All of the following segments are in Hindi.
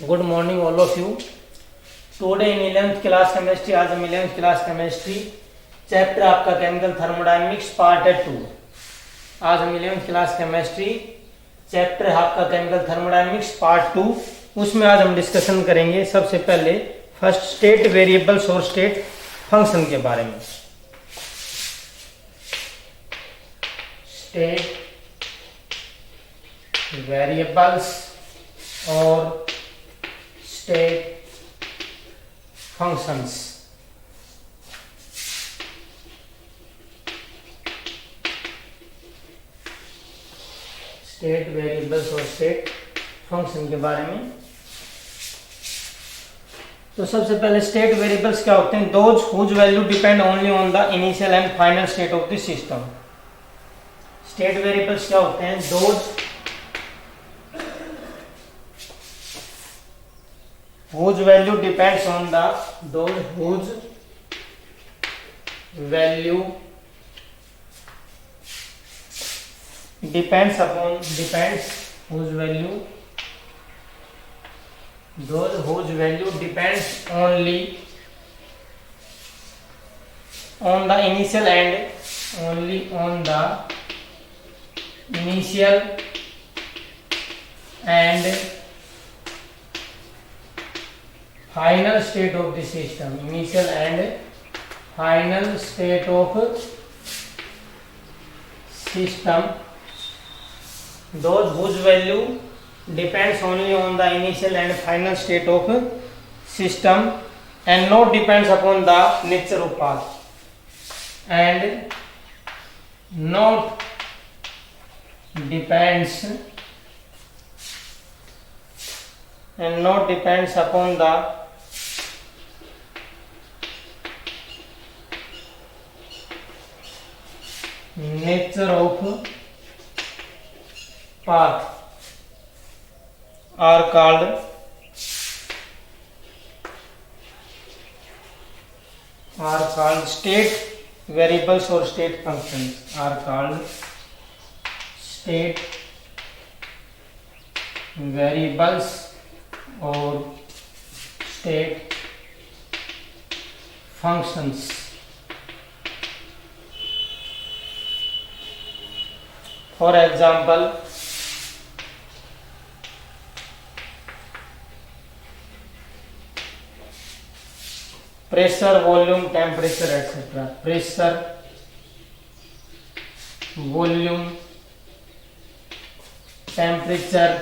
Good morning all of you. Today in 11th class chemistry, आज हम 11th क्लास केमिस्ट्री चैप्टर आपका केमिकल थर्मोडायनेमिक्स पार्ट 2। आज हम 11th क्लास केमिस्ट्री चैप्टर आपका केमिकल थर्मोडायनेमिक्स पार्ट 2, उसमें आज हम डिस्कशन करेंगे सबसे पहले फर्स्ट स्टेट वेरिएबल्स और स्टेट फंक्शन के बारे में। स्टेट वेरिएबल्स और स्टेट फंक्शंस। स्टेट वेरिएबल्स और स्टेट फंक्शन के बारे में। तो सबसे पहले स्टेट वेरिएबल्स क्या होते हैं? Those whose value depend only on the initial and final state of the system. State variables क्या होते हैं? Those whose value depends on the those whose value depends upon whose value those whose value depends only on the initial and only on the initial and final state of the system, initial and final state of system. Those whose value depends only on the initial and final state of system and not depends upon the nature of path and not depends upon the nature of path are called state variables or state functions, are called state variables or state functions. For example, pressure, volume, temperature, etc. Pressure, volume, temperature,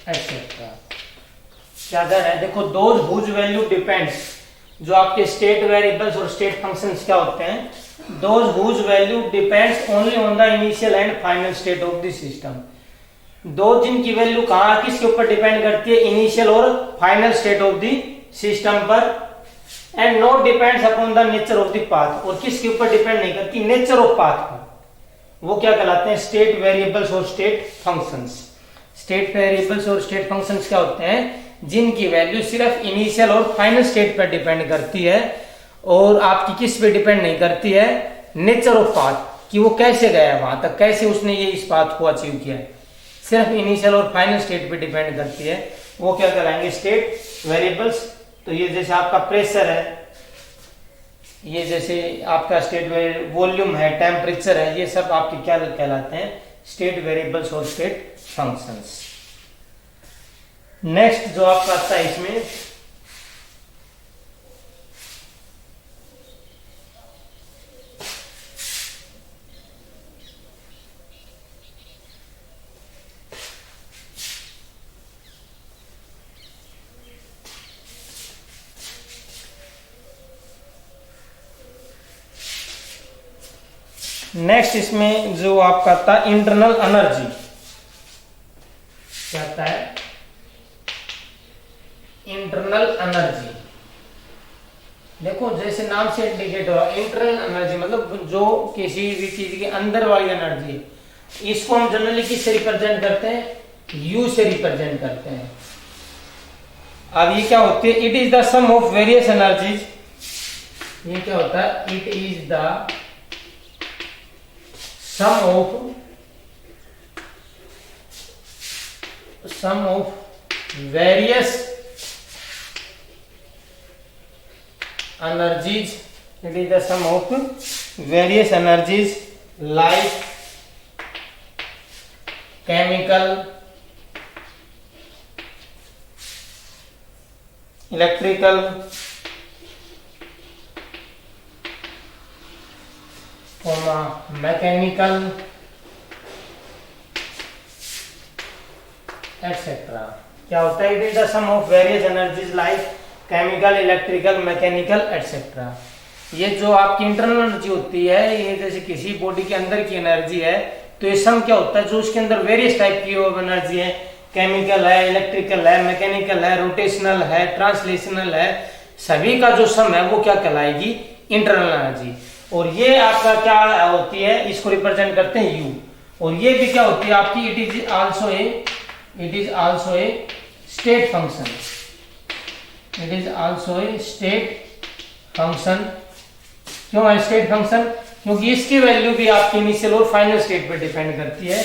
etc. क्या कर रहा है? देखो, दोज हुज वैल्यू डिपेंड्स, जो आपके स्टेट वेरिएबल्स और स्टेट फंक्शंस क्या होते हैं? Those whose value depends only on the initial and final state of the system. दो जिनकी वैल्यू कहाँ किसके ऊपर डिपेंड करती है? इनिशियल और final state of the system पर, and not depends upon the nature of the path, और किसके ऊपर डिपेंड नहीं करती? नेचर ऑफ पाथ पर। वो क्या कहलाते हैं? स्टेट वेरिएबल्स और स्टेट फंक्शंस। स्टेट वेरिएबल्स और स्टेट फंक्शंस क्या होते हैं? जिनकी वैल्यू सिर्फ इनिशियल और फाइनल स्टेट पर डिपेंड करती है, और आपकी किस पे डिपेंड नहीं करती है? नेचर ऑफ पाथ, कि वो कैसे गया वहां तक, कैसे उसने ये इस पाथ को अचीव किया है। सिर्फ इनिशियल और फाइनल स्टेट पे डिपेंड करती है, वो क्या कहलाएंगे? State variables. तो ये जैसे आपका प्रेशर है, ये जैसे आपका स्टेट वॉल्यूम है, टेम्परेचर है, ये सब आपके क्या कहलाते हैं? स्टेट वेरिएबल्स और स्टेट फंक्शंस। नेक्स्ट जो आपका आता है इसमें नेक्स्ट इसमें जो आपका आता है इंटरनल एनर्जी। क्या आता है? Internal energy. देखो, जैसे नाम से इंडिकेट हो रहा है, इंटरनल एनर्जी मतलब जो किसी भी चीज के अंदर वाली एनर्जी है। इसको हम जनरली किससे रिप्रेजेंट करते हैं? यू से रिप्रेजेंट करते हैं। अब ये क्या होती है? It is the sum of various energies. ये क्या होता है? It is the sum of sum of various energies, it is the sum of various energies like chemical, electrical, mechanical etcetera. क्या होता है? It is the sum of various energies like chemical, electrical, mechanical etcetera. ये जो आपकी इंटरनल एनर्जी होती है, ये जैसे किसी बॉडी के अंदर की एनर्जी है, तो ये सम क्या होता है? जो उसके अंदर वेरियस टाइप की एनर्जी है, केमिकल है, इलेक्ट्रिकल है, मैकेनिकल है, रोटेशनल है, ट्रांसलेशनल है, सभी का जो सम है वो क्या कहलाएगी? Internal energy. और ये आपका क्या होती है? इसको रिप्रेजेंट करते हैं यू। और ये भी क्या होती है आपकी? It is also a state function. It is also a state function. क्यों है स्टेट फंक्शन? क्योंकि इसकी वैल्यू भी आपकी इनिशियल और फाइनल स्टेट पे डिपेंड करती है।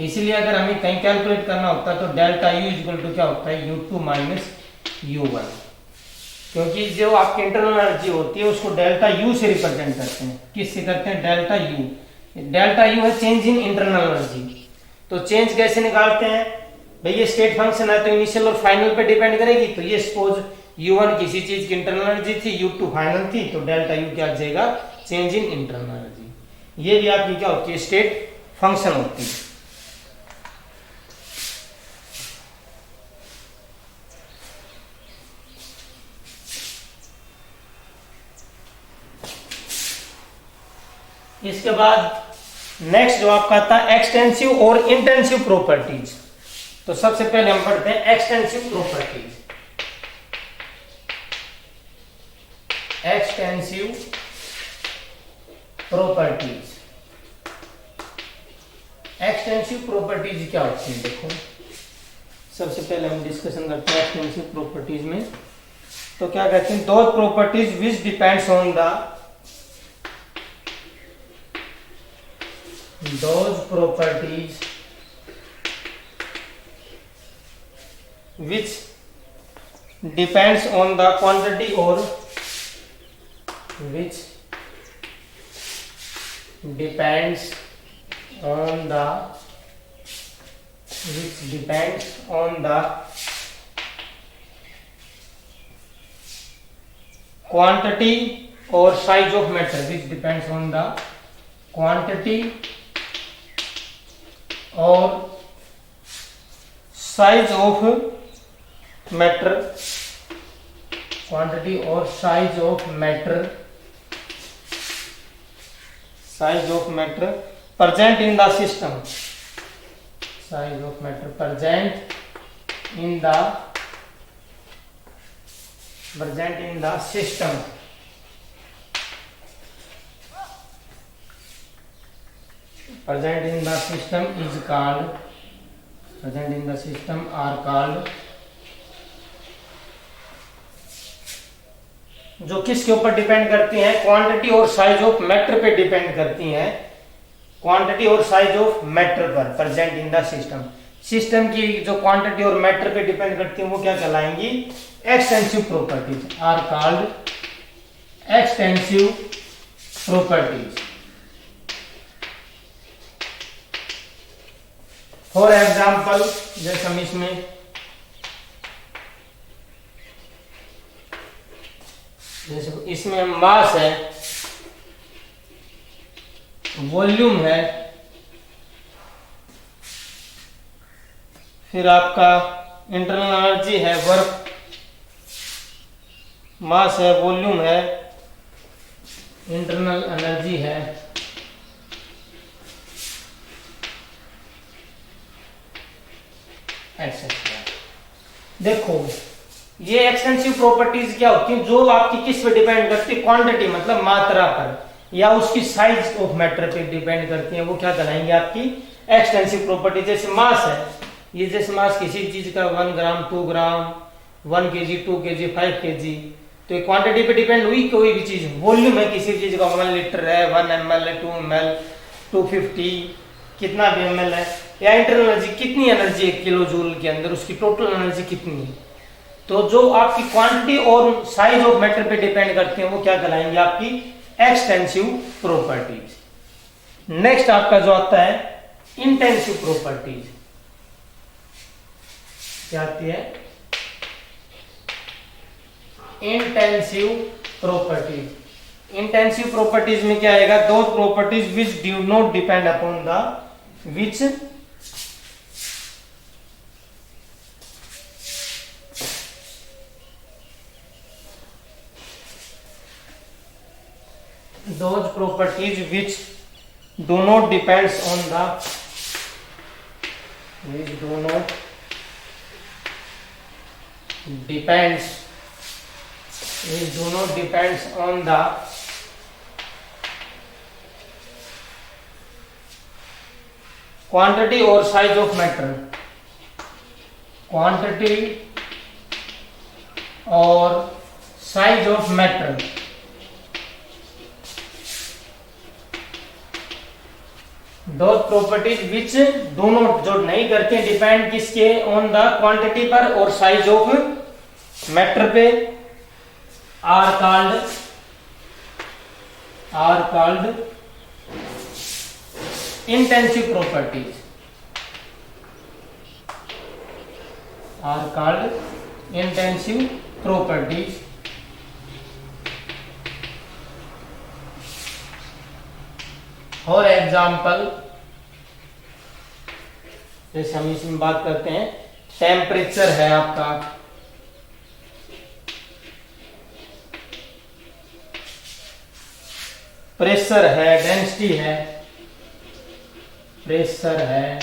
इसलिए अगर हमें कहीं कैलकुलेट करना होता है तो डेल्टा यू इक्वल टू क्या होता है? u2 minus u1। क्योंकि जो आपकी इंटरनल एनर्जी होती है उसको डेल्टा यू से रिप्रेजेंट करते हैं। किससे करते हैं? Delta U. डेल्टा यू है चेंज इन इंटरनल एनर्जी। तो चेंज कैसे निकालते हैं भाई? ये स्टेट फंक्शन है तो इनिशियल और फाइनल पे डिपेंड करेगी। तो ये सपोज u1 किसी चीज की इंटरनल एनर्जी थी, u2 फाइनल थी, तो डेल्टा यू क्या आ जाएगा? Change in internal energy. ये भी आपकी क्या होती है? स्टेट फंक्शन होती है। इसके बाद नेक्स्ट जो आपका आता है एक्सटेंसिव और इंटेंसिव प्रॉपर्टीज। तो सबसे पहले हम पढ़ते हैं extensive properties. Extensive properties. Extensive properties क्या होती है? देखो सबसे पहले हम डिस्कशन करते हैं एक्सटेंसिव प्रॉपर्टीज में। तो क्या कहते हैं? दो properties which depends on the those properties which depends on the quantity or which depends on the quantity or size of matter, which depends on the quantity और साइज ऑफ मैटर, क्वांटिटी और size of matter, present in the system, size of matter present in the system. Present in the system is called, present in the system are called, जो किसके ऊपर डिपेंड करती हैं? क्वांटिटी और साइज ऑफ मैटर पे डिपेंड करती हैं। क्वांटिटी और साइज ऑफ मैटर पर present in the system. System की जो क्वांटिटी और मैटर पे डिपेंड करती हैं वो क्या कहलाएंगी? Extensive properties are called extensive properties. For example जैसे हम इसमें मास है, वॉल्यूम है, फिर आपका इंटरनल एनर्जी है, वर्क, मास है, वॉल्यूम है, इंटरनल एनर्जी है, एक्सेट्रा। देखो ये एक्सटेंसिव प्रॉपर्टीज क्या होती हैं? जो आपकी किस पे डिपेंड करती है? क्वांटिटी मतलब मात्रा पर, या उसकी साइज ऑफ मैटर पे डिपेंड करती है, वो क्या कहलाएंगे? आपकी एक्सटेंसिव प्रॉपर्टी। जैसे मास है, ये जैसे मास किसी चीज का 1 ग्राम, 2 ग्राम, 1 kg, 2 kg, 5 kg, तो ये क्वांटिटी पे डिपेंड हुई कोई भी चीज। वॉल्यूम है किसी चीज का 1 लीटर है, 1 ml है, 2 ml, 250, कितना भी ml है, या इंटरनल एनर्जी कितनी एनर्जी 1 किलो जूल के अंदर, उसकी टोटल एनर्जी कितनी है। तो जो आपकी क्वांटिटी और साइज ऑफ मैटर पे डिपेंड करते हैं वो क्या कहलाएंगे, आपकी एक्सटेंसिव प्रॉपर्टीज। नेक्स्ट आपका जो आता है इंटेंसिव प्रॉपर्टीज, क्या आती है, इंटेंसिव प्रॉपर्टीज। इंटेंसिव प्रॉपर्टीज में क्या आएगा, दो properties which do not depend upon the which those properties which do not depends on the which do not depends which do not depends on the quantity or size of matter, quantity or size of matter, those properties which do not, जो नहीं करते डिपेंड किसके, ऑन द क्वांटिटी पर और साइज ऑफ मैटर पे, are called intensive properties, are called intensive properties. For example, जैसे हम इसमें बात करते हैं, टेम्परेचर है आपका, प्रेशर है, डेंसिटी है, प्रेशर है,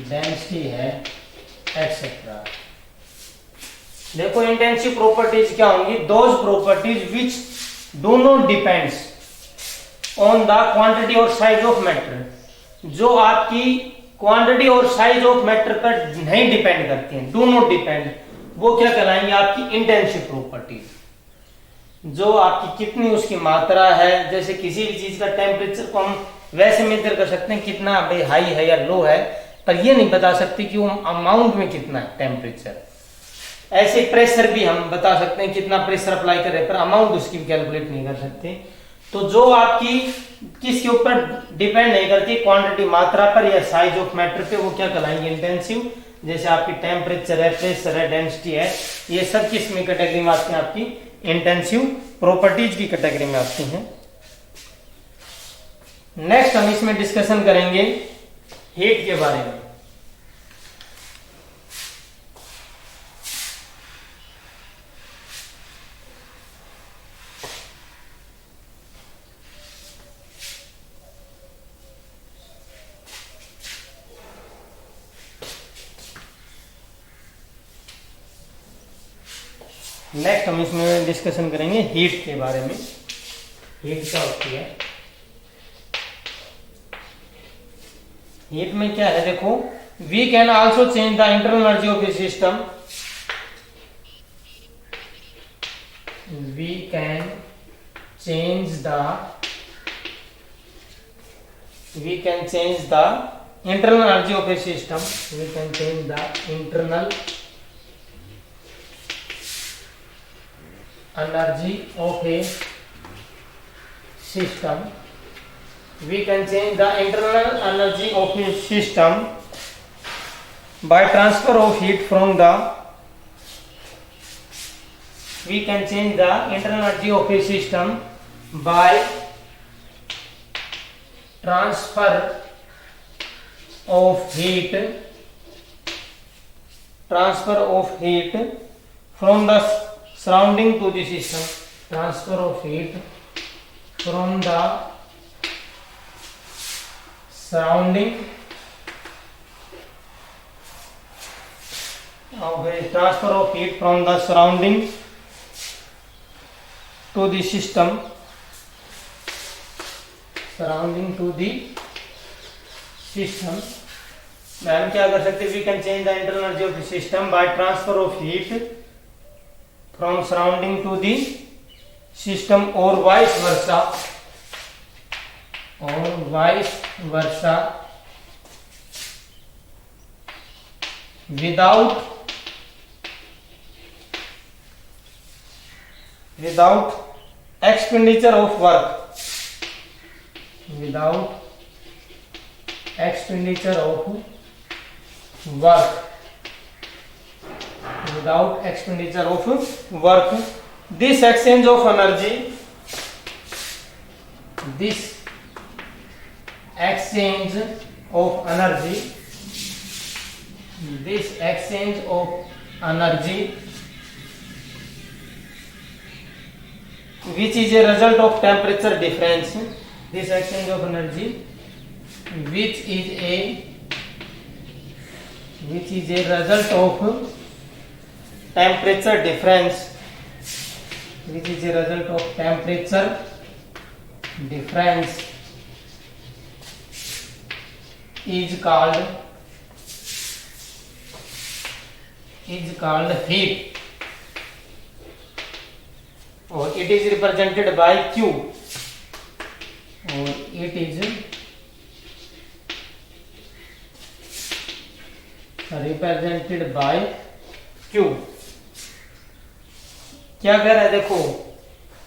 डेंसिटी है, एक्सेट्रा। देखो इंटेंसिव प्रॉपर्टीज क्या होंगी, those properties which do not depends on the quantity और साइज ऑफ मैटर, जो आपकी क्वांटिटी और साइज ऑफ मैटर पर नहीं डिपेंड करती हैं, डू नॉट डिपेंड, वो क्या कहलाएंगे, आपकी इंटेंसिव प्रॉपर्टीज। जो आपकी कितनी उसकी मात्रा है, जैसे किसी भी चीज का टेम्परेचर को हम वैसे मेजर कर सकते हैं कितना भाई हाई है या लो है, पर ये नहीं बता सकते कि वो अमाउंट में कितना है टेम्परेचर। ऐसे प्रेशर भी हम बता सकते हैं कितना प्रेशर अप्लाई करें, पर अमाउंट उसकी कैलकुलेट नहीं कर सकते। तो जो आपकी किसके ऊपर डिपेंड नहीं करती, क्वांटिटी मात्रा पर या साइज ऑफ मैटर पे, वो क्या कहलाएंगे, इंटेंसिव। जैसे आपकी टेम्परेचर है, प्रेशर है, डेंसिटी है, ये सब किस में कैटेगरी में आती हैं, आपकी इंटेंसिव प्रॉपर्टीज की कैटेगरी में आती हैं। नेक्स्ट हम इसमें डिस्कशन करेंगे हीट के बारे में। नेक्स्ट हम इसमें डिस्कशन करेंगे हीट के बारे में। हीट क्या होती है, हीट में क्या है, देखो, we can also change the internal energy of a system, we can change the internal energy of a system, we can change the internal energy of a system, we can change the internal energy of a system by transfer of heat from the, we can change the internal energy of a system by transfer of heat from the surrounding to the system, transfer of heat from the surrounding transfer of heat from the surrounding to the system, surrounding to the system। हम क्या कर सकते हैं, we can change the internal energy of the system by transfer of heat from surrounding to the system or vice versa, without expenditure of work, without expenditure of work, without expenditure of work, this exchange of energy, this exchange of energy, this exchange of energy which is a result of temperature difference, this exchange of energy which is a result of temperature difference, which is a result of temperature difference is called heat, और it is represented by Q, और it is represented by Q. क्या कह रहा है देखो,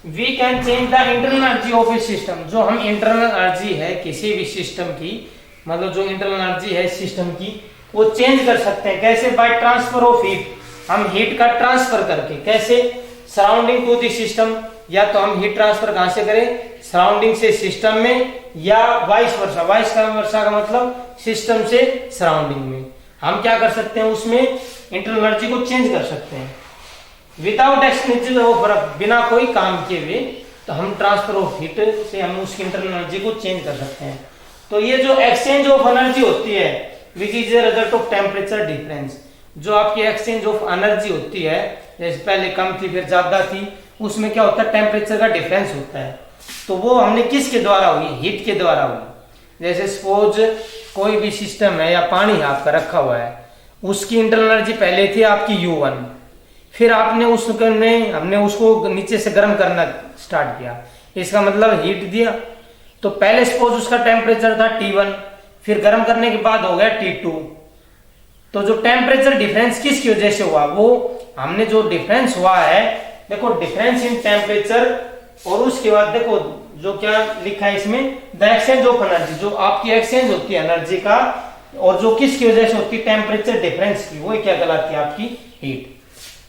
we can change the internal energy of a system, जो हम इंटरनल एनर्जी है किसी भी सिस्टम की, मतलब जो इंटरनल एनर्जी है सिस्टम की, वो चेंज कर सकते हैं। कैसे? बाय ट्रांसफर ऑफ हीट, हम हीट का ट्रांसफर करके। कैसे? सराउंडिंग टू द सिस्टम, या तो हम हीट ट्रांसफर कहां से करें? सराउंडिंग से सिस्टम में, या वाइस वर्सा। वाइस वर्सा का मतलब सिस्टम से सराउंडिंग में। हम क्या कर सकते हैं? उसमें इंटरनल एनर्जी को चेंज कर सकते हैं विदाउट एक्सपेंडिचर ऑफ वर्क, बिना कोई काम किए हुए। तो हम ट्रांसफर ऑफ हीट से हम उसकी इंटरनल एनर्जी को चेंज कर सकते हैं। तो ये जो एक्सचेंज ऑफ एनर्जी होती है which is a result of temperature difference, जो आपकी एक्सचेंज ऑफ एनर्जी होती है, जैसे पहले कम थी फिर ज्यादा थी, उसमें क्या होता है? टेम्परेचर का डिफरेंस होता है। तो वो हमने किसके द्वारा हुई? हीट के द्वारा हुई। जैसे सपोज कोई भी सिस्टम है या पानी आपका रखा हुआ है, उसकी इंटरनल एनर्जी पहले थी आपकी U1, फिर आपने हमने उसको नीचे से गर्म करना स्टार्ट किया, इसका मतलब हीट दिया। तो पहले सपोज उसका टेम्परेचर था T1, फिर गर्म करने के बाद हो गया T2। तो जो टेम्परेचर डिफरेंस किसकी वजह से हुआ? वो हमने जो डिफरेंस हुआ है, देखो डिफरेंस इन टेम्परेचर, और उसके बाद देखो जो क्या लिखा है इसमें, द एक्सचेंज ऑफ एनर्जी, जो आपकी एक्सचेंज होती है एनर्जी का, और जो किसकी वजह से होती है? टेम्परेचर डिफरेंस की, वो क्या कहलाती है? आपकी हीट।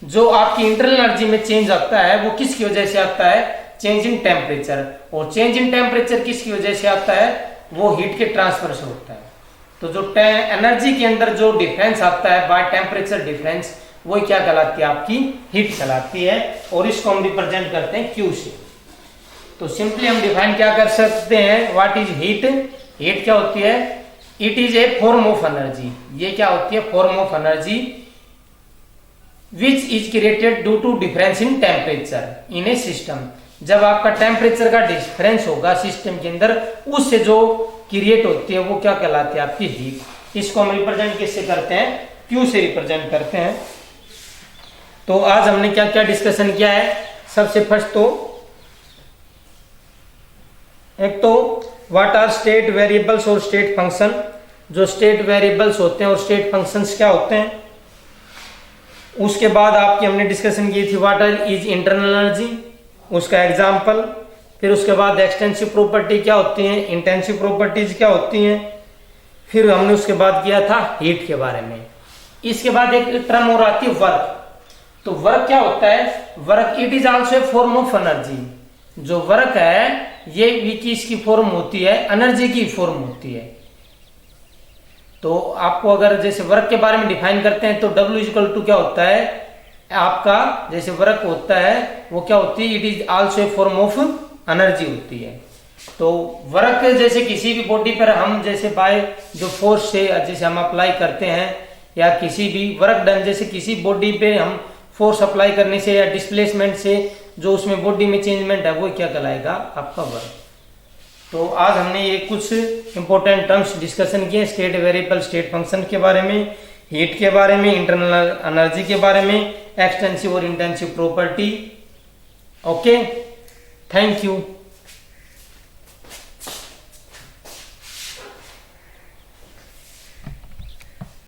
जो आपकी इंटरनल एनर्जी में चेंज आता है वो किसकी वजह से आता है? Change in temperature. और चेंज इन टेम्परेचर किसकी वजह से आता है? वो हीट के ट्रांसफर से होता है। तो जो एनर्जी के अंदर जो डिफरेंस आता है बाय टेम्परेचर डिफरेंस, वो क्या कहलाती है? आपकी हीट कहलाती है। और इसको हम रिप्रेजेंट करते हैं Q से। तो सिंपली हम डिफाइन क्या कर सकते हैं? What is heat? हीट क्या होती है? It is a form of energy. ये क्या होती है? Form of energy which is created due to difference in temperature in a system. जब आपका टेम्परेचर का डिफरेंस होगा सिस्टम के अंदर, उससे जो क्रिएट होती है वो क्या कहलाती है? आपकी हीट। इसको हम रिप्रेजेंट किससे करते हैं? Q से रिप्रेजेंट करते हैं। तो आज हमने क्या क्या डिस्कशन किया है? सबसे फर्स्ट तो एक तो व्हाट आर स्टेट वेरिएबल्स और स्टेट फंक्शन। जो स्टेट वेरिएबल्स होते हैं और स्टेट फंक्शंस क्या होते हैं। उसके बाद आपकी हमने डिस्कशन की थी व्हाट इज इंटरनल एनर्जी, उसका एग्जांपल। फिर उसके बाद एक्सटेंसिव प्रॉपर्टी क्या होती है, इंटेंसिव प्रॉपर्टीज क्या होती हैं। फिर हमने उसके बाद किया था हीट के बारे में। इसके बाद एक टर्म और आती है वर्क। तो वर्क क्या होता है? Work it is also a form of energy. जो वर्क है ये भी किसकी फॉर्म होती है? एनर्जी की फॉर्म होती है। तो आपको अगर जैसे वर्क के बारे में डिफाइन करते हैं तो W इक्वल टू क्या होता है? आपका जैसे वर्क होता है वो क्या होती है? It is also a form of energy होती है। तो वर्क जैसे किसी भी बॉडी पर हम जैसे बाय जो फोर्स से जैसे हम अप्लाई करते हैं, या किसी भी वर्क डन जैसे किसी बॉडी पे हम फोर्स अप्लाई करने से या डिस्प्लेसमेंट से जो उसमें बॉडी में चेंजमेंट है वो क्या कहलाएगा? आपका वर्क। तो आज हमने ये कुछ इंपॉर्टेंट टर्म्स डिस्कशन किए, स्टेट वेरिएबल, स्टेट फंक्शन के बारे में, हीट के बारे में, इंटरनल एनर्जी के बारे में, एक्सटेंसिव और intensive property. Okay, thank you.